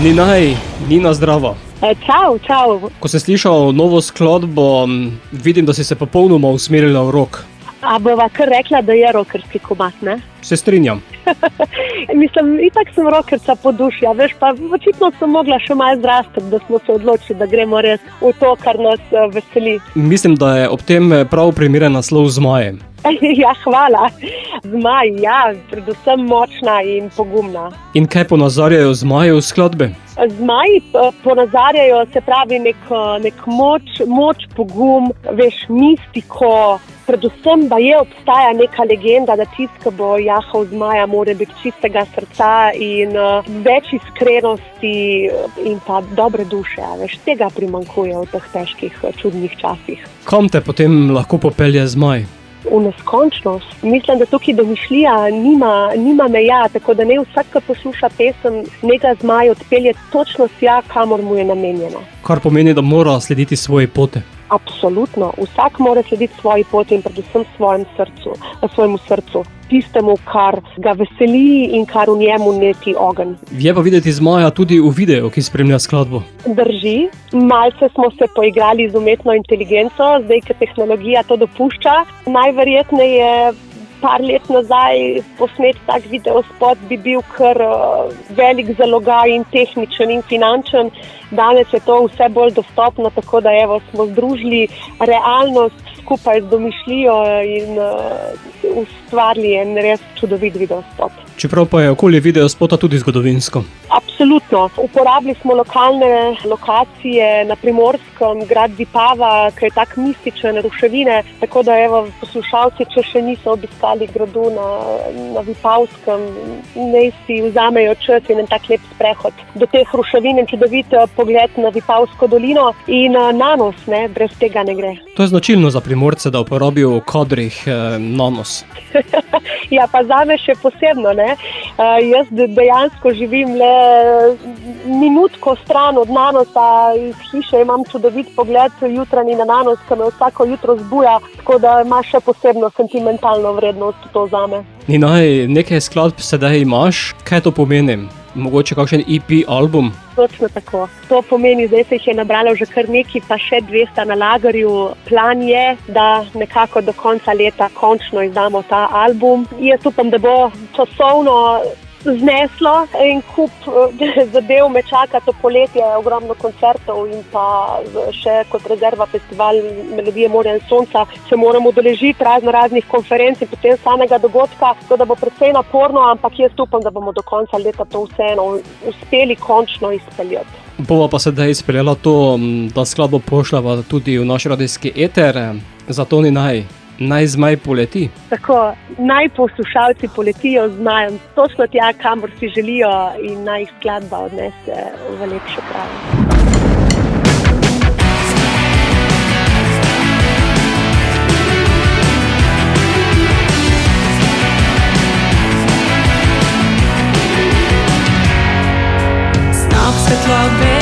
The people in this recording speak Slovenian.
Nina, zdrava. Čau. Ko sem slišal novo skladbo, vidim, da si se popolnoma usmerila v rock. A bova kar rekla, da je rockerski komad, ne? Se strinjam. Mislim, itak sem rockerca po duši, veš, pa očitno sem mogla še malo zrasti, da smo se odločili, da gremo res v to, kar nas veseli. Mislim, da je ob tem prav primeren naslov Zmaje. Ja, hvala. Zmaj, ja, predvsem močna in pogumna. In kaj ponazarjajo zmaje v skladbi? Zmaji ponazarjajo, se pravi, nek moč, pogum, veš, mistiko. Predvsem, da obstaja neka legenda, da tisti, ki bo jahal zmaja, mora biti čistega srca in več iskrenosti in pa dobre duše. Veš, tega primanjkuje v teh težkih, čudnih časih. Kam te potem lahko popelje zmaj? V neskončnost. Mislim, da tukaj domišljija nima meja, tako da ne vsak, ki posluša pesem, neka zmaj odpelje točno tja, kamor mu je namenjeno. Kar pomeni, da mora slediti svoji poti. Absolutno. Vsak mora slediti svoji poti in predvsem svojemu srcu. Tistemu, kar ga veseli in kar v njemu neti ogenj. Je pa videti zmaja tudi v videu, ki spremlja skladbo. Drži. Malce smo se poigrali z umetno inteligenco, zdaj, ker tehnologija to dopušča. Najverjetneje par let nazaj posnet tak videospot bi bil kar velik zalogaj in tehničen in finančen. Danes je to vse bolj dostopno, tako da smo združili realnost skupaj z domišljijo in ustvarili en res čudovit videospot. Čeprav pa je okolje videospota tudi zgodovinsko. Absolutno. Uporabili smo lokalne lokacije na Primorskem, grad Vipava, ki je tak mističen, ruševine, tako da poslušalci, če še niso obiskali gradu na Vipavskem, naj si vzamejo čas in en tak lep sprehod do teh ruševin in čudovit pogled na Vipavsko dolino in nanos, ne, brez tega ne gre. To je značilno za Primorce, da uporabijo v kadrih nanos. Ja, pa zame še posebno, ne. Jaz dejansko živim le minutko stran od nanosa, iz hiše imam čudovit pogled jutranji na nanos, ki me vsako jutro zbuja, tako da ima še posebno sentimentalno vrednost to zame. Nina, nekaj skladb sedaj imaš, kaj to pomeni? Mogoče kakšen EP album? Točno tako. To pomeni, zdaj se jih je nabralo že kar nekaj, pa še 200 na lagerju. Plan je, da nekako do konca leta končno izdamo ta album. Jaz upam, da bo časovno zneslo in kup zadev me čaka to poletje, ogromno koncertov in pa še kot rezerva festival Melodije morja in sonca se moramo udeležiti raznih konferenc in potem samega dogodka, tako da bo precej naporno, ampak jaz upam, da bomo do konca leta to vseeno uspeli končno izpeljati. Bova pa sedaj izpeljala to, da skladbo pošljava tudi v naš radijski eter, zato naj zmaj poleti. Tako, naj poslušalci poletijo z zmajem točno tja, kamor si želijo in naj jih skladba odnese v lepše kraje. Snop svetlobe